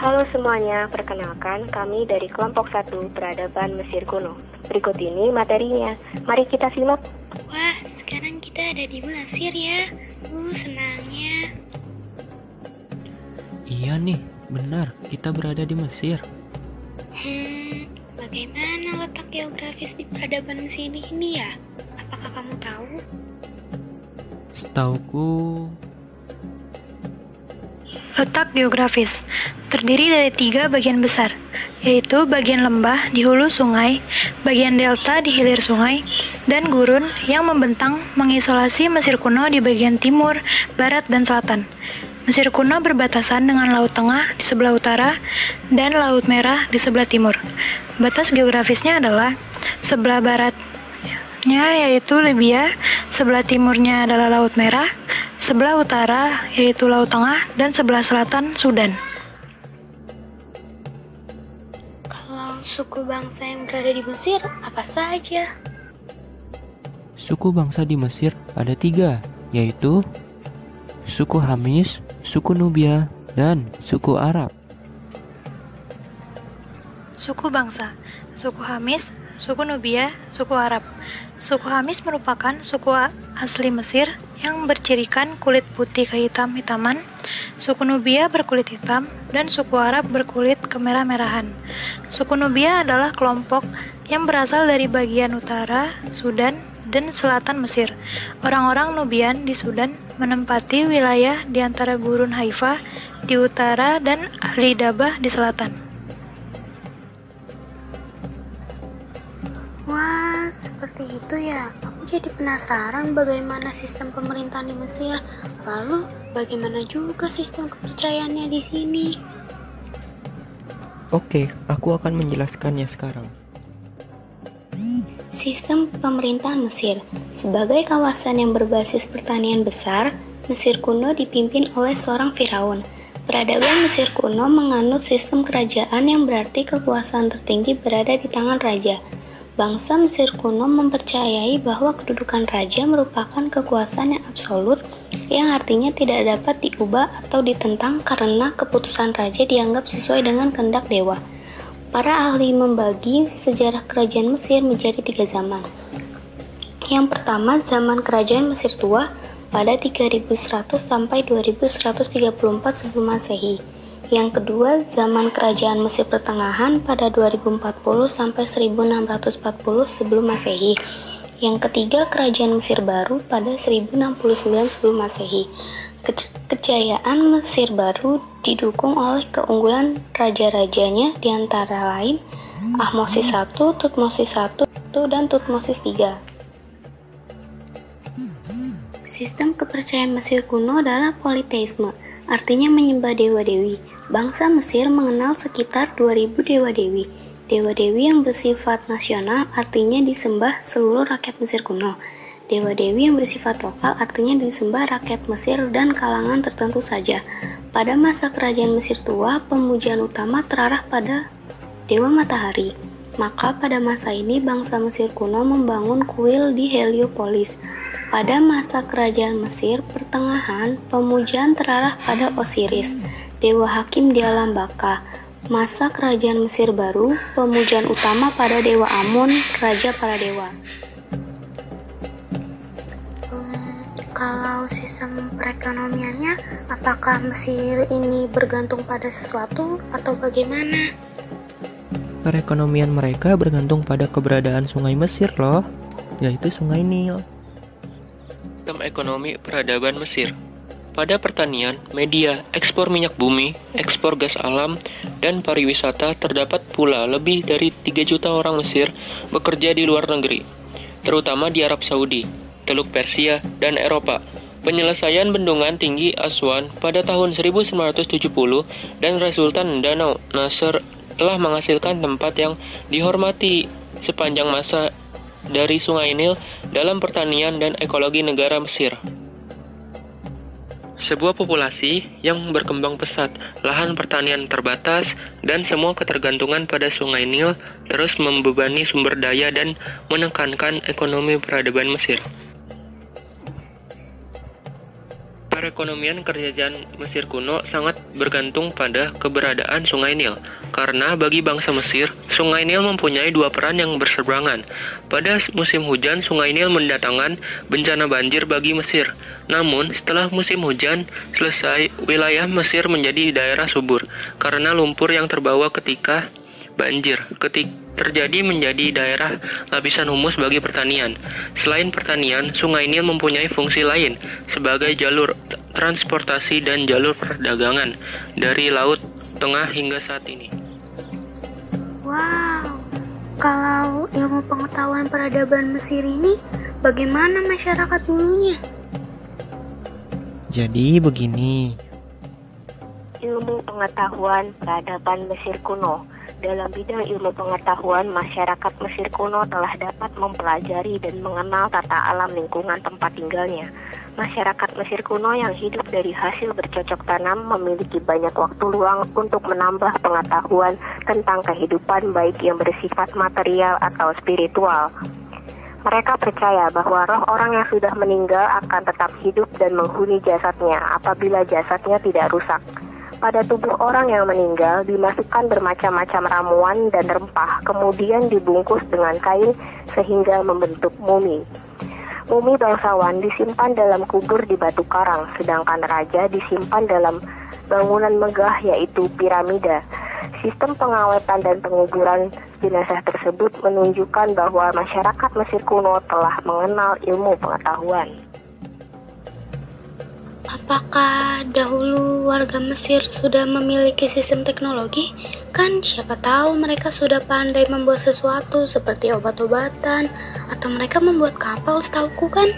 Halo semuanya, perkenalkan kami dari kelompok 1 Peradaban Mesir Kuno. Berikut ini materinya, mari kita simak. Wah, sekarang kita ada di Mesir ya. Senangnya. Iya nih, benar, kita berada di Mesir. Bagaimana letak geografis di peradaban Mesir ini ya? Apakah kamu tahu? Setauku, Letak geografis terdiri dari 3 bagian besar, yaitu bagian lembah di hulu sungai, bagian delta di hilir sungai, dan gurun yang membentang mengisolasi Mesir kuno di bagian timur, barat, dan selatan. Mesir kuno berbatasan dengan Laut Tengah di sebelah utara dan Laut Merah di sebelah timur. Batas geografisnya adalah sebelah baratnya yaitu Libya, sebelah timurnya adalah Laut Merah, sebelah utara yaitu Laut Tengah, dan sebelah selatan Sudan. Kalau suku bangsa yang berada di Mesir, apa saja? suku bangsa di Mesir ada 3, yaitu suku Hamis, suku Nubia, dan suku Arab. Suku bangsa, suku Hamis, suku Nubia, suku Arab. Suku Hamis merupakan suku asli Mesir yang bercirikan kulit putih kehitam-hitaman, suku Nubia berkulit hitam, dan suku Arab berkulit kemerah-merahan. Suku Nubia adalah kelompok yang berasal dari bagian utara, Sudan, dan selatan Mesir. Orang-orang Nubian di Sudan menempati wilayah di antara gurun Haifa di utara dan Ahli Dabah di selatan. Wah, seperti itu ya. Aku jadi penasaran bagaimana sistem pemerintahan di Mesir. Lalu, bagaimana juga sistem kepercayaannya di sini? Oke, aku akan menjelaskannya sekarang. Sistem pemerintahan Mesir. Sebagai kawasan yang berbasis pertanian besar, Mesir kuno dipimpin oleh seorang Firaun. Peradaban Mesir kuno menganut sistem kerajaan yang berarti kekuasaan tertinggi berada di tangan raja. Bangsa Mesir kuno mempercayai bahwa kedudukan raja merupakan kekuasaan yang absolut, yang artinya tidak dapat diubah atau ditentang karena keputusan raja dianggap sesuai dengan kehendak dewa. Para ahli membagi sejarah kerajaan Mesir menjadi 3 zaman. Yang pertama, zaman kerajaan Mesir tua pada 3100 sampai 2134 sebelum Masehi. Yang kedua, zaman kerajaan Mesir pertengahan pada 2040 sampai 1640 sebelum Masehi. Yang ketiga, kerajaan Mesir baru pada 1069 sebelum Masehi. Kejayaan Mesir baru didukung oleh keunggulan raja-rajanya di antara lain Ahmosis I, Tutmosis I, dan Tutmosis III. Sistem kepercayaan Mesir kuno adalah politeisme, artinya menyembah dewa-dewi. Bangsa Mesir mengenal sekitar 2000 dewa-dewi. Dewa-dewi yang bersifat nasional artinya disembah seluruh rakyat Mesir kuno. Dewa-dewi yang bersifat lokal artinya disembah rakyat Mesir dan kalangan tertentu saja. Pada masa kerajaan Mesir tua, pemujaan utama terarah pada dewa matahari. Maka pada masa ini bangsa Mesir kuno membangun kuil di Heliopolis. Pada masa kerajaan Mesir pertengahan, pemujaan terarah pada Osiris, dewa hakim di alam baka. Masa kerajaan Mesir baru, pemujaan utama pada dewa Amun, raja para dewa. Kalau sistem perekonomiannya, apakah Mesir ini bergantung pada sesuatu atau bagaimana? Perekonomian mereka bergantung pada keberadaan sungai Mesir loh, yaitu sungai Nil. Sistem ekonomi peradaban Mesir. Pada pertanian, media, ekspor minyak bumi, ekspor gas alam, dan pariwisata terdapat pula lebih dari 3 juta orang Mesir bekerja di luar negeri, terutama di Arab Saudi, Teluk Persia, dan Eropa. Penyelesaian bendungan tinggi Aswan pada tahun 1970 dan Resultan Danau Nasser telah menghasilkan tempat yang dihormati sepanjang masa dari Sungai Nil dalam pertanian dan ekologi negara Mesir. Sebuah populasi yang berkembang pesat, lahan pertanian terbatas, dan semua ketergantungan pada Sungai Nil terus membebani sumber daya dan menekankan ekonomi peradaban Mesir. Perekonomian kerajaan Mesir kuno sangat bergantung pada keberadaan Sungai Nil, karena bagi bangsa Mesir, Sungai Nil mempunyai dua peran yang berseberangan. Pada musim hujan, Sungai Nil mendatangkan bencana banjir bagi Mesir. Namun, setelah musim hujan selesai, wilayah Mesir menjadi daerah subur, karena lumpur yang terbawa ketika banjir terjadi menjadi daerah lapisan humus bagi pertanian. Selain pertanian, Sungai Nil mempunyai fungsi lain sebagai jalur transportasi dan jalur perdagangan dari Laut Tengah hingga saat ini. Wow, kalau ilmu pengetahuan peradaban Mesir ini, bagaimana masyarakat dulunya? Jadi begini, Ilmu pengetahuan peradaban Mesir kuno. Dalam bidang ilmu pengetahuan, masyarakat Mesir kuno telah dapat mempelajari dan mengenal tata alam lingkungan tempat tinggalnya. Masyarakat Mesir kuno yang hidup dari hasil bercocok tanam memiliki banyak waktu luang untuk menambah pengetahuan tentang kehidupan baik yang bersifat material atau spiritual. Mereka percaya bahwa roh orang yang sudah meninggal akan tetap hidup dan menghuni jasadnya apabila jasadnya tidak rusak. Pada tubuh orang yang meninggal dimasukkan bermacam-macam ramuan dan rempah, kemudian dibungkus dengan kain sehingga membentuk mumi. Mumi bangsawan disimpan dalam kubur di batu karang, sedangkan raja disimpan dalam bangunan megah yaitu piramida. Sistem pengawetan dan penguburan jenazah tersebut menunjukkan bahwa masyarakat Mesir kuno telah mengenal ilmu pengetahuan. Apakah dahulu warga Mesir sudah memiliki sistem teknologi? Kan siapa tahu mereka sudah pandai membuat sesuatu seperti obat-obatan, atau mereka membuat kapal, setauku kan?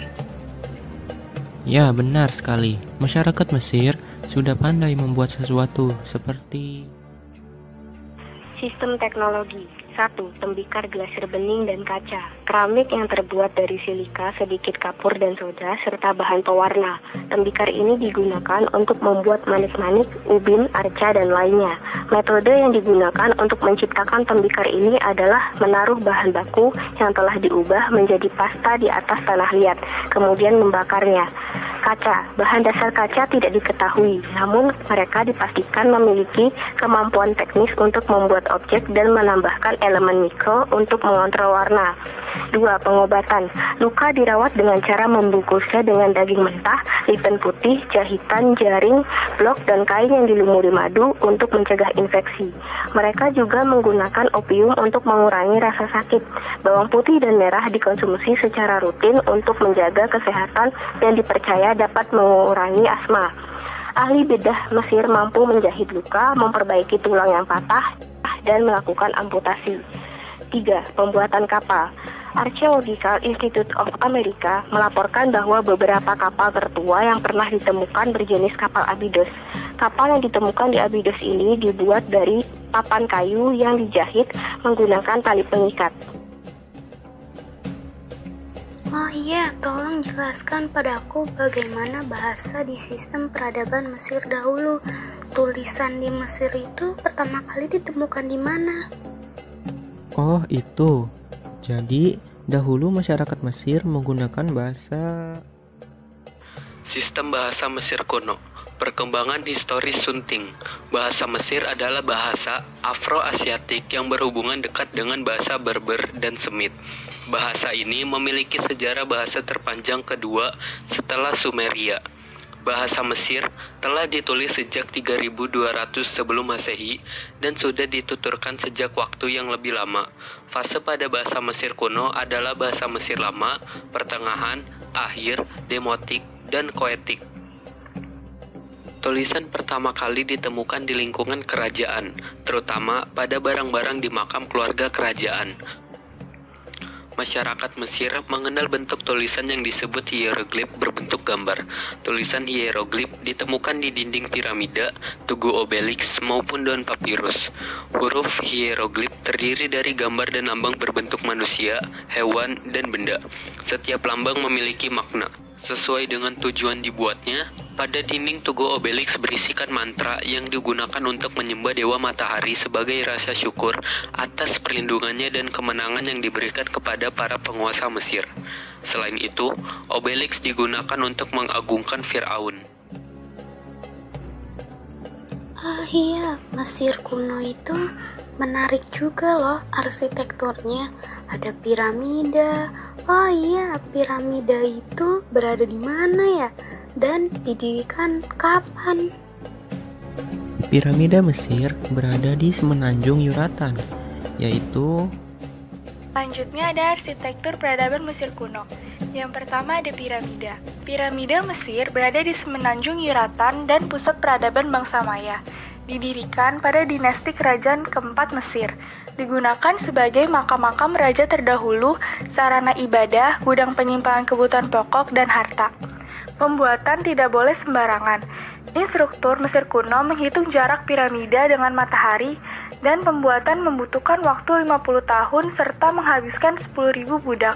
Ya, benar sekali. Masyarakat Mesir sudah pandai membuat sesuatu seperti Sistem teknologi. 1. Tembikar glasir bening dan kaca. Keramik yang terbuat dari silika, sedikit kapur dan soda, serta bahan pewarna. Tembikar ini digunakan untuk membuat manik-manik, ubin, arca, dan lainnya. Metode yang digunakan untuk menciptakan tembikar ini adalah menaruh bahan baku yang telah diubah menjadi pasta di atas tanah liat, kemudian membakarnya. Kaca. Bahan dasar kaca tidak diketahui, namun mereka dipastikan memiliki kemampuan teknis untuk membuat objek dan menambahkan elemen mikro untuk mengontrol warna. 2. Pengobatan. Luka dirawat dengan cara membungkusnya dengan daging mentah, lipin putih, jahitan, jaring, blok, dan kain yang dilumuri madu untuk mencegah infeksi. Mereka juga menggunakan opium untuk mengurangi rasa sakit. Bawang putih dan merah dikonsumsi secara rutin untuk menjaga kesehatan dan dipercaya dapat mengurangi asma. Ahli bedah Mesir mampu menjahit luka, memperbaiki tulang yang patah, dan melakukan amputasi. 3. Pembuatan kapal. Archaeological Institute of America melaporkan bahwa beberapa kapal tertua yang pernah ditemukan berjenis kapal Abydos. Kapal yang ditemukan di Abydos ini dibuat dari papan kayu yang dijahit menggunakan tali pengikat. Oh iya, tolong jelaskan padaku bagaimana bahasa di sistem peradaban Mesir dahulu. Tulisan di Mesir itu pertama kali ditemukan di mana? oh itu. Jadi, dahulu masyarakat Mesir menggunakan bahasa Sistem bahasa Mesir kuno. Perkembangan historis Sunting. Bahasa Mesir adalah bahasa Afro-Asiatik yang berhubungan dekat dengan bahasa Berber dan Semit. Bahasa ini memiliki sejarah bahasa terpanjang kedua setelah Sumeria. Bahasa Mesir telah ditulis sejak 3200 sebelum Masehi dan sudah dituturkan sejak waktu yang lebih lama. Fase pada bahasa Mesir kuno adalah bahasa Mesir lama, pertengahan, akhir, demotik, dan koetik. Tulisan pertama kali ditemukan di lingkungan kerajaan, terutama pada barang-barang di makam keluarga kerajaan. Masyarakat Mesir mengenal bentuk tulisan yang disebut hieroglif berbentuk gambar. Tulisan hieroglif ditemukan di dinding piramida, tugu obeliks, maupun daun papirus. Huruf hieroglif terdiri dari gambar dan lambang berbentuk manusia, hewan, dan benda. Setiap lambang memiliki makna. Sesuai dengan tujuan dibuatnya, pada dinding tugu obeliks berisikan mantra yang digunakan untuk menyembah dewa matahari sebagai rasa syukur atas perlindungannya dan kemenangan yang diberikan kepada para penguasa Mesir. Selain itu, obeliks digunakan untuk mengagungkan Firaun. Oh iya, Mesir kuno itu menarik juga loh arsitekturnya. Ada piramida. Oh iya, piramida itu berada di mana ya? Dan didirikan kapan? Piramida Mesir berada di semenanjung Yuratan, yaitu Selanjutnya ada arsitektur peradaban Mesir kuno. Yang pertama ada piramida. Piramida Mesir berada di semenanjung Yuratan dan pusat peradaban bangsa Maya. Didirikan pada dinasti kerajaan keempat Mesir. Digunakan sebagai makam-makam raja terdahulu, sarana ibadah, gudang penyimpanan kebutuhan pokok, dan harta. Pembuatan tidak boleh sembarangan. Instruktur Mesir kuno menghitung jarak piramida dengan matahari dan pembuatan membutuhkan waktu 50 tahun serta menghabiskan 10.000 budak.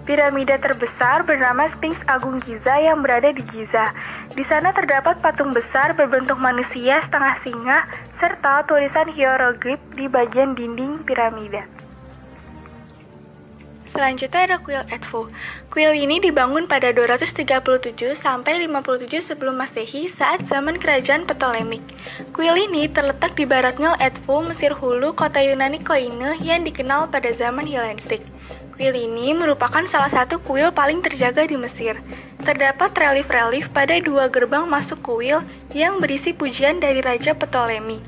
Piramida terbesar bernama Sphinx Agung Giza yang berada di Giza. Di sana terdapat patung besar berbentuk manusia setengah singa serta tulisan hieroglif di bagian dinding piramida. Selanjutnya ada kuil Edfu. Kuil ini dibangun pada 237 sampai 57 sebelum Masehi saat zaman kerajaan Ptolemik. Kuil ini terletak di barat Nil Edfu, Mesir Hulu, kota Yunani Koine yang dikenal pada zaman Helenistik. Kuil ini merupakan salah satu kuil paling terjaga di Mesir. Terdapat relief-relief pada dua gerbang masuk kuil yang berisi pujian dari Raja Ptolemy.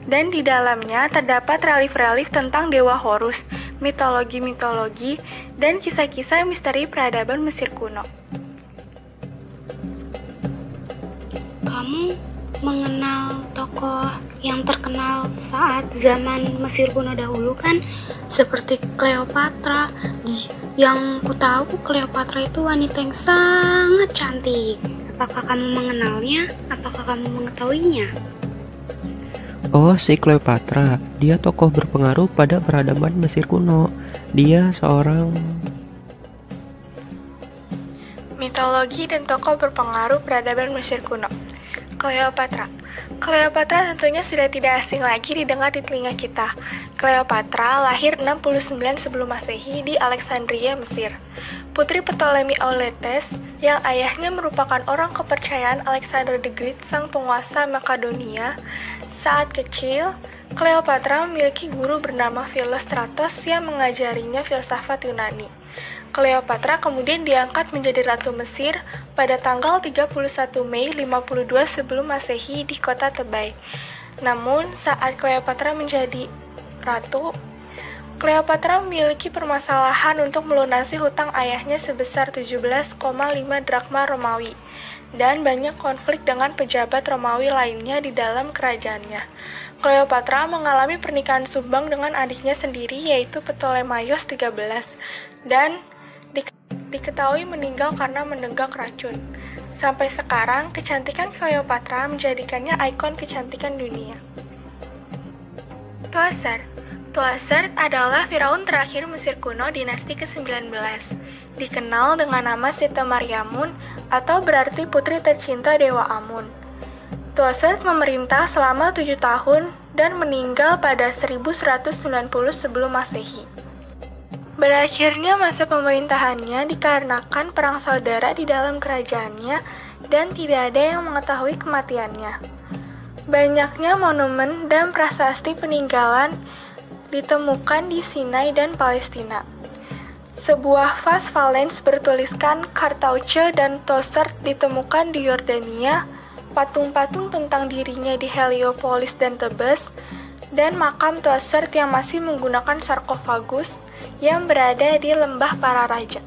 Dan di dalamnya terdapat relief-relief tentang Dewa Horus, mitologi-mitologi, dan kisah-kisah misteri peradaban Mesir kuno. Kamu mengenal tokoh yang terkenal saat zaman Mesir kuno dahulu kan? Seperti Cleopatra. Yang ku tahu Cleopatra itu wanita yang sangat cantik. Apakah kamu mengenalnya? Apakah kamu mengetahuinya? Oh, si Cleopatra. Dia tokoh berpengaruh pada peradaban Mesir kuno. Dia seorang Mitologi dan tokoh berpengaruh peradaban Mesir kuno. Cleopatra. Cleopatra tentunya sudah tidak asing lagi didengar di telinga kita. Cleopatra lahir 69 sebelum Masehi di Alexandria, Mesir. Putri Ptolemy Auletes, yang ayahnya merupakan orang kepercayaan Alexander the Great, sang penguasa Makedonia. Saat kecil, Cleopatra memiliki guru bernama Philostratos yang mengajarinya filsafat Yunani. Cleopatra kemudian diangkat menjadi Ratu Mesir pada tanggal 31 Mei 52 sebelum Masehi di kota Thebai. Namun, saat Cleopatra menjadi ratu, Cleopatra memiliki permasalahan untuk melunasi hutang ayahnya sebesar 17,5 drakma Romawi, dan banyak konflik dengan pejabat Romawi lainnya di dalam kerajaannya. Cleopatra mengalami pernikahan sumbang dengan adiknya sendiri yaitu Ptolemaios 13, dan diketahui meninggal karena menenggak racun. Sampai sekarang, kecantikan Cleopatra menjadikannya ikon kecantikan dunia. Tuaser. Tuaser adalah Firaun terakhir Mesir kuno dinasti ke-19. Dikenal dengan nama Siti Maryamun atau berarti putri tercinta Dewa Amun. Tuaser memerintah selama 7 tahun dan meninggal pada 1190 sebelum Masehi. Berakhirnya masa pemerintahannya dikarenakan perang saudara di dalam kerajaannya dan tidak ada yang mengetahui kematiannya. Banyaknya monumen dan prasasti peninggalan ditemukan di Sinai dan Palestina. Sebuah vas Valens bertuliskan Kartauche dan Toser ditemukan di Yordania, patung-patung tentang dirinya di Heliopolis dan Tebes, dan makam Tuaser yang masih menggunakan sarkofagus yang berada di lembah para raja.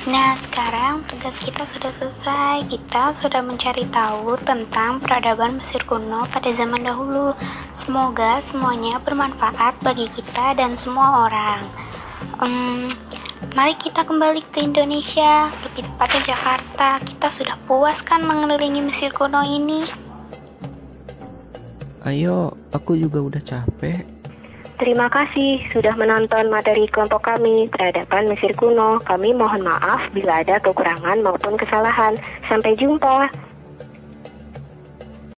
Nah, sekarang tugas kita sudah selesai. Kita sudah mencari tahu tentang peradaban Mesir kuno pada zaman dahulu. Semoga semuanya bermanfaat bagi kita dan semua orang. Mari kita kembali ke Indonesia, lebih tepatnya Jakarta. Kita sudah puas kan mengelilingi Mesir kuno ini? Ayo, aku juga udah capek. Terima kasih sudah menonton materi kelompok kami, Peradaban Mesir Kuno. Kami mohon maaf bila ada kekurangan maupun kesalahan. Sampai jumpa.